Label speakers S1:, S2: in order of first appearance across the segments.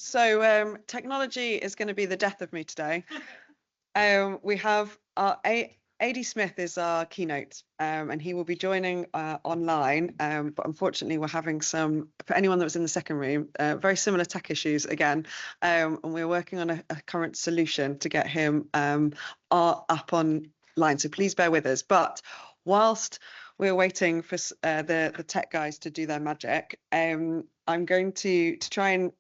S1: So technology is going to be the death of me today. We have our AD Smith is our keynote, and he will be joining online. But unfortunately, we're having some, for anyone that was in the second room, very similar tech issues again. And we're working on a current solution to get him up online. So please bear with us. But whilst we're waiting for the tech guys to do their magic, I'm going to try and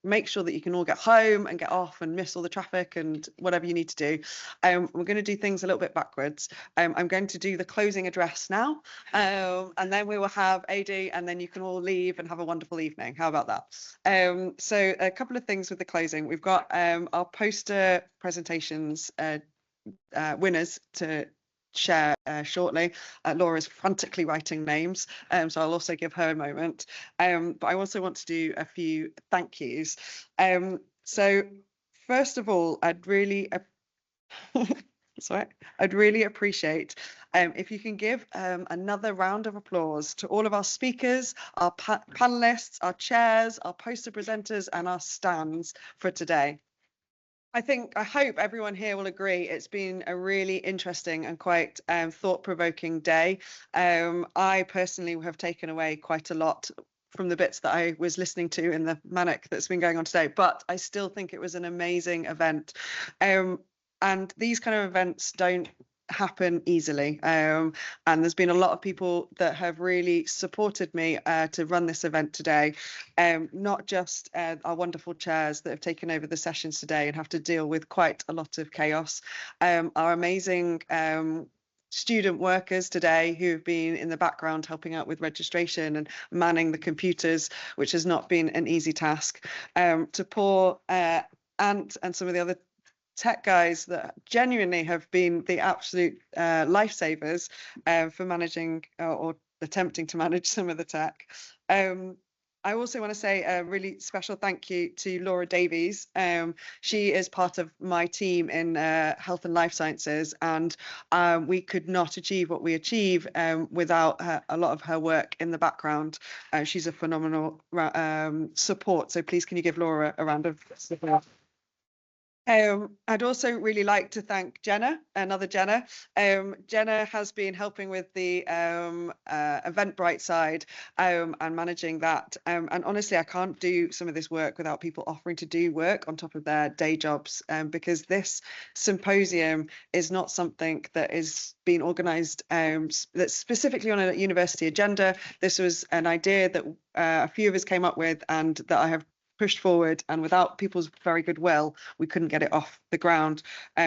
S1: make sure that you can all get home and get off and miss all the traffic and whatever you need to do. We're going to do things a little bit backwards. I'm going to do the closing address now, and then we will have AD, and then you can all leave and have a wonderful evening. How about that? So a couple of things with the closing. We've got our poster presentations winners to share shortly. Laura's frantically writing names, so I'll also give her a moment. But I also want to do a few thank yous. So first of all, I'd really appreciate if you can give another round of applause to all of our speakers, our panelists, our chairs, our poster presenters, and our stands for today. I hope everyone here will agree it's been a really interesting and quite thought-provoking day. I personally have taken away quite a lot from the bits that I was listening to in the manic that's been going on today, but I still think it was an amazing event. And these kind of events don't happen easily, and there's been a lot of people that have really supported me to run this event today, not just our wonderful chairs that have taken over the sessions today and have to deal with quite a lot of chaos, our amazing student workers today who have been in the background helping out with registration and manning the computers, which has not been an easy task, to poor Ant and some of the other tech guys that genuinely have been the absolute lifesavers for managing or attempting to manage some of the tech. I also want to say a really special thank you to Laura Davies. She is part of my team in health and life sciences, and we could not achieve what we achieve without a lot of her work in the background. She's a phenomenal support, so please can you give Laura a round of applause. I'd also really like to thank Jenna, another Jenna. Jenna has been helping with the Eventbrite side and managing that. And honestly, I can't do some of this work without people offering to do work on top of their day jobs, because this symposium is not something that is being organised that's specifically on a university agenda. This was an idea that a few of us came up with and that I have pushed forward, and without people's very good will, we couldn't get it off the ground.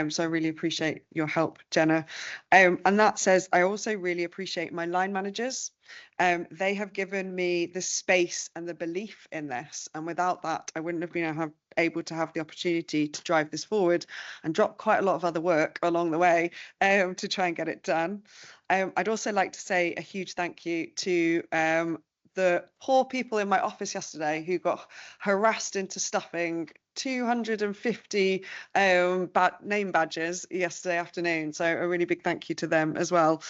S1: So I really appreciate your help, Jenna. And that says, I also really appreciate my line managers. They have given me the space and the belief in this, and without that, I wouldn't have been able to have the opportunity to drive this forward and drop quite a lot of other work along the way to try and get it done. I'd also like to say a huge thank you to the poor people in my office yesterday who got harassed into stuffing 250 name badges yesterday afternoon. So a really big thank you to them as well.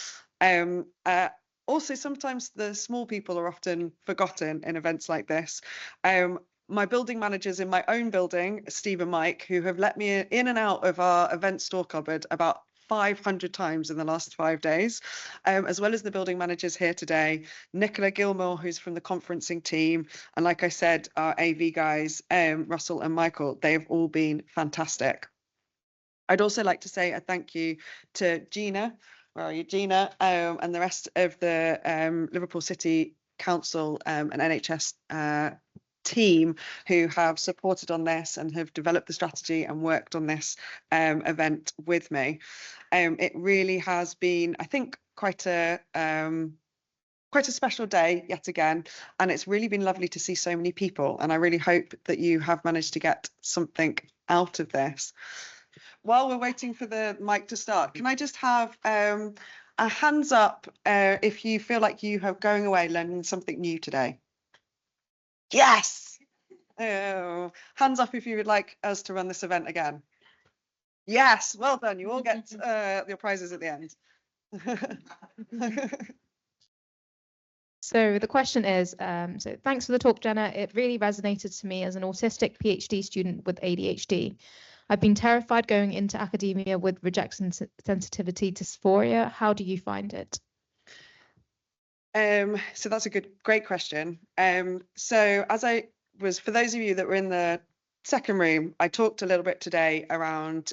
S1: Also, sometimes the small people are often forgotten in events like this. My building managers in my own building, Steve and Mike, who have let me in and out of our event store cupboard about 500 times in the last 5 days, as well as the building managers here today, Nicola Gilmore, who's from the conferencing team, and like I said, our AV guys, Russell and Michael, they've all been fantastic. I'd also like to say a thank you to Gina, where are you, Gina, and the rest of the Liverpool City Council and NHS team who have supported on this and have developed the strategy and worked on this event with me. It really has been, I think, quite a special day yet again, and it's really been lovely to see so many people, and I really hope that you have managed to get something out of this. While we're waiting for the mic to start, can I just have a hands up if you feel like you are going away learning something new today? Yes. Oh, hands up if you would like us to run this event again. Yes, well done. You all get your prizes at the end.
S2: So the question is, so thanks for the talk, Jenna. It really resonated to me as an autistic PhD student with ADHD. I've been terrified going into academia with rejection sensitivity to dysphoria. How do you find it?
S1: So that's a great question. So for those of you that were in the second room, I talked a little bit today around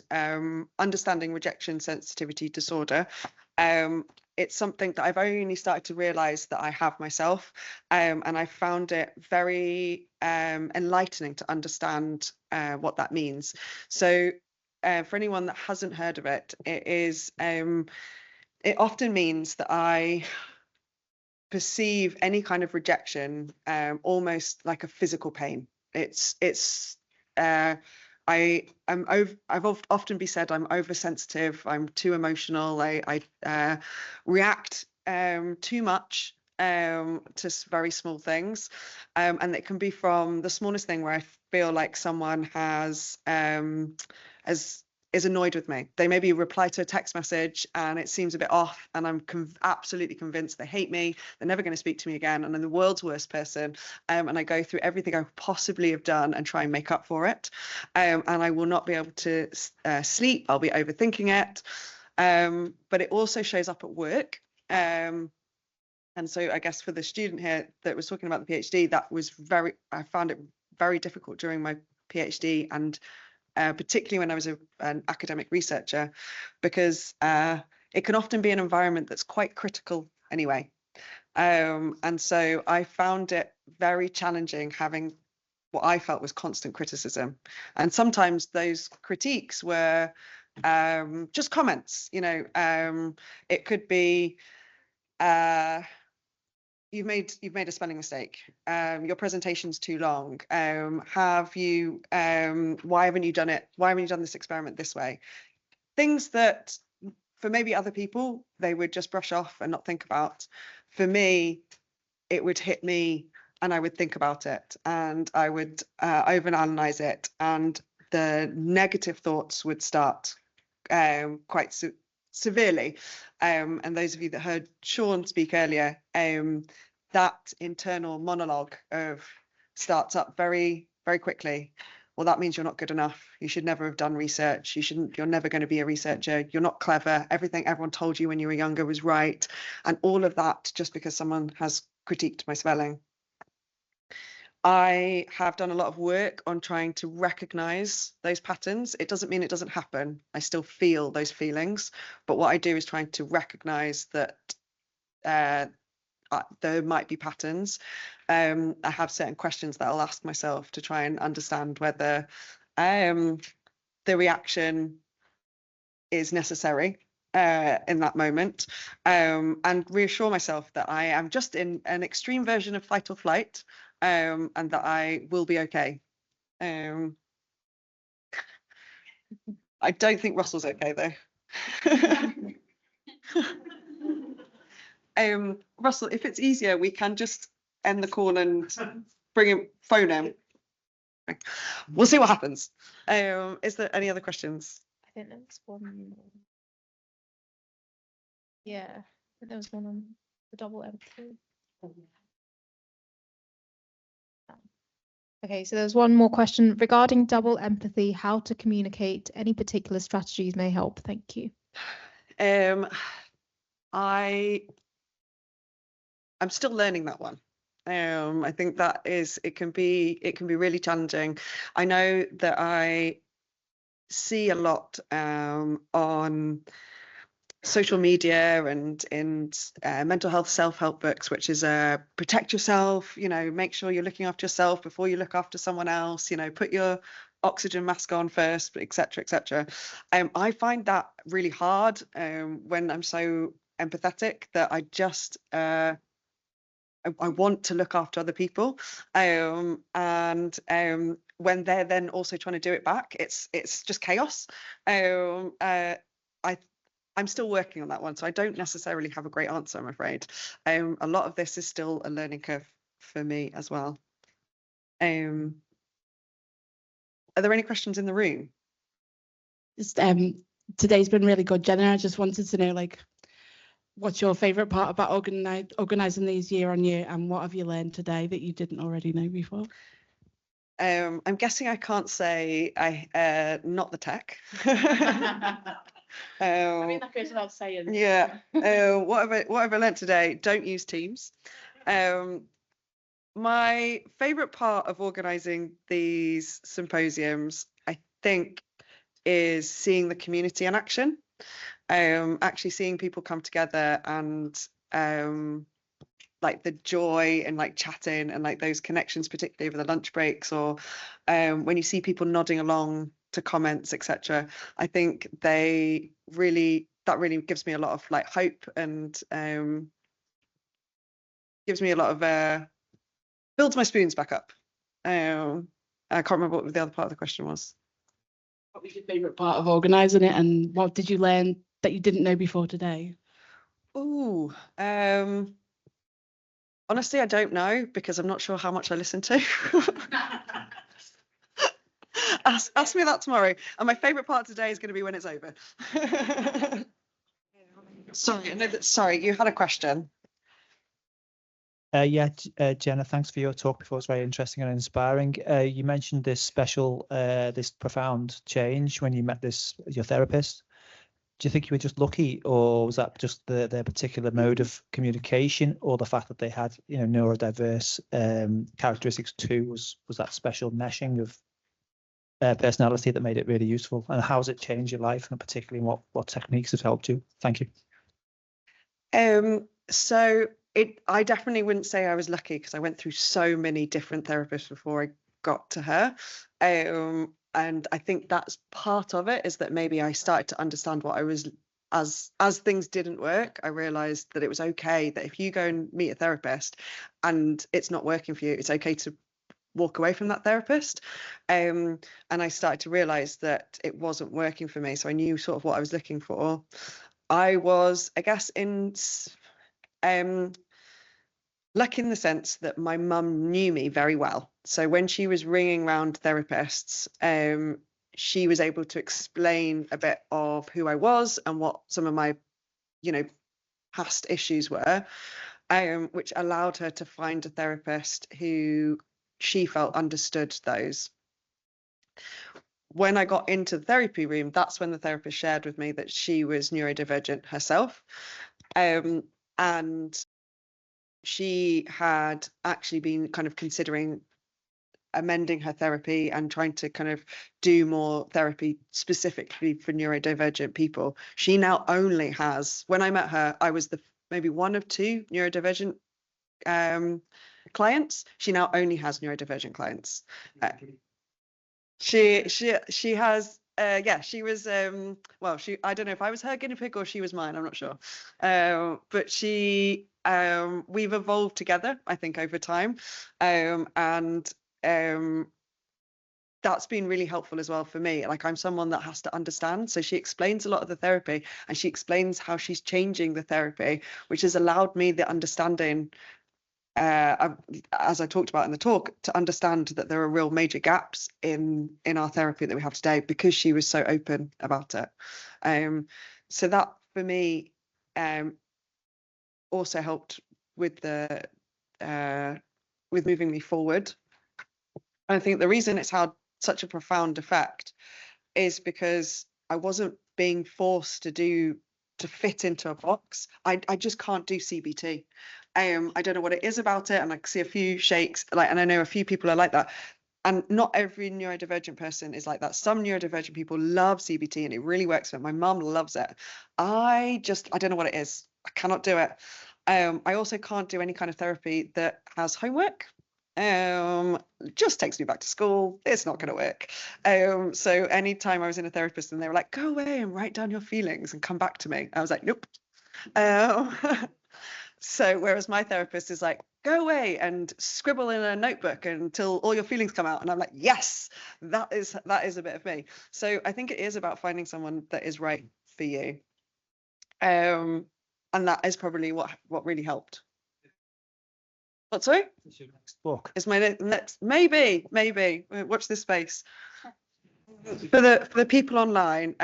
S1: understanding rejection sensitivity disorder. It's something that I've only started to realize that I have myself, and I found it very enlightening to understand what that means. So for anyone that hasn't heard of it, it often means that I perceive any kind of rejection almost like a physical pain. I've often been said I'm oversensitive, I'm too emotional, I react too much to very small things, and it can be from the smallest thing where I feel like someone is annoyed with me. They maybe reply to a text message and it seems a bit off, and I'm absolutely convinced they hate me, they're never going to speak to me again, and I'm the world's worst person, and I go through everything I possibly have done and try and make up for it, and I will not be able to sleep, I'll be overthinking it, but it also shows up at work, and so I guess for the student here that was talking about the PhD, I found it very difficult during my PhD, and particularly when I was an academic researcher, because it can often be an environment that's quite critical anyway. And so I found it very challenging having what I felt was constant criticism. And sometimes those critiques were just comments, it could be, you've made a spelling mistake. Your presentation's too long. Why haven't you done it? Why haven't you done this experiment this way? Things that for maybe other people they would just brush off and not think about. For me, it would hit me, and I would think about it, and I would overanalyze it, and the negative thoughts would start quite severely. And those of you that heard Sean speak earlier, that internal monologue starts up very, very quickly. Well, that means you're not good enough. You should never have done research. You're never going to be a researcher. You're not clever. Everything everyone told you when you were younger was right. And all of that just because someone has critiqued my spelling. I have done a lot of work on trying to recognize those patterns. It doesn't mean it doesn't happen. I still feel those feelings. But what I do is trying to recognize that there might be patterns. I have certain questions that I'll ask myself to try and understand whether the reaction is necessary in that moment, and reassure myself that I am just in an extreme version of fight or flight, and that I will be okay. I don't think Russell's okay though. Russell, if it's easier, we can just end the call and bring him, phone him. We'll see what happens. Is there any other questions?
S2: I think there's one more. Yeah, I think there was one on the double empathy. Okay, so there's one more question regarding double empathy, how to communicate, any particular strategies may help. Thank you.
S1: I'm still learning that one. I think that it can be really challenging. I know that I see a lot on social media and in mental health self-help books, which is protect yourself, make sure you're looking after yourself before you look after someone else, put your oxygen mask on first, etc., etc. I find that really hard when I'm so empathetic that I just I want to look after other people, and when they're then also trying to do it back, it's just chaos. I'm still working on that one, so I don't necessarily have a great answer, I'm afraid. A lot of this is still a learning curve for me as well. Are there any questions in the room?
S3: Just today's been really good, Jenna. I just wanted to know, what's your favourite part about organising these year on year, and what have you learned today that you didn't already know before?
S1: I'm guessing I can't say not the tech.
S3: I mean, that goes without saying.
S1: Yeah. What have I learnt today? Don't use Teams. My favourite part of organising these symposiums, I think, is seeing the community in action. Actually seeing people come together and like the joy and like chatting and like those connections, particularly over the lunch breaks, or when you see people nodding along to comments, etc. I think that really gives me a lot of like hope, and gives me a lot of builds my spoons back up. I can't remember what the other part of the question was.
S3: What was your favourite part of organising it, and what did you learn that you didn't know before today?
S1: Ooh, honestly, I don't know, because I'm not sure how much I listen to. Ask me that tomorrow. And my favourite part today is going to be when it's over. Sorry, you had a question.
S4: Jenna, thanks for your talk before. It's very interesting and inspiring. You mentioned this special, this profound change when you met your therapist. Do you think you were just lucky, or was that just their particular mode of communication, or the fact that they had, neurodiverse characteristics too? Was that special meshing of personality that made it really useful? And how has it changed your life, and particularly what techniques have helped you? Thank you.
S1: I definitely wouldn't say I was lucky, because I went through so many different therapists before I got to her. And I think that's part of it, is that maybe I started to understand what I was, as things didn't work, I realized that it was okay that if you go and meet a therapist and it's not working for you, it's okay to walk away from that therapist. And I started to realize that it wasn't working for me. So I knew sort of what I was looking for. I was, I guess, lucky in the sense that my mum knew me very well. So when she was ringing round therapists, she was able to explain a bit of who I was and what some of my, past issues were, which allowed her to find a therapist who she felt understood those. When I got into the therapy room, that's when the therapist shared with me that she was neurodivergent herself. And she had actually been kind of considering amending her therapy and trying to kind of do more therapy specifically for neurodivergent people. She now only has, when I met her, I was maybe one of two neurodivergent clients. She now only has neurodivergent clients. She has she was I don't know if I was her guinea pig or she was mine, I'm not sure, but we've evolved together, I think, over time, and that's been really helpful as well for me. Like, I'm someone that has to understand, so she explains a lot of the therapy, and she explains how she's changing the therapy, which has allowed me the understanding, as I talked about in the talk, to understand that there are real major gaps in our therapy that we have today, because she was so open about it. So that for me also helped with with moving me forward. And I think the reason it's had such a profound effect is because I wasn't being forced to fit into a box. I just can't do CBT. I don't know what it is about it, and I see a few shakes, and I know a few people are like that, and not every neurodivergent person is like that. Some neurodivergent people love CBT and it really works for them. My mum loves it. I don't know what it is. I cannot do it. I also can't do any kind of therapy that has homework. Just takes me back to school. It's not going to work. So anytime I was in a therapist and they were like, go away and write down your feelings and come back to me, I was like, nope. So whereas my therapist is like, go away and scribble in a notebook until all your feelings come out, and I'm like, yes, that is a bit of me. So I think it is about finding someone that is right for you, and that is probably what really helped. What, sorry?
S4: It's your next book.
S1: Is my next, maybe watch this space. For the people online,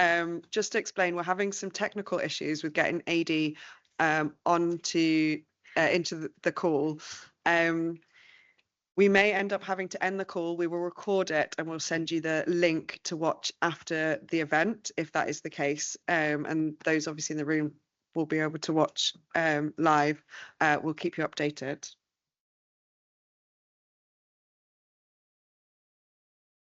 S1: just to explain, we're having some technical issues with getting AD into the call. We may end up having to end the call. We will record it and we'll send you the link to watch after the event, if that is the case. And those obviously in the room will be able to watch live. We'll keep you updated.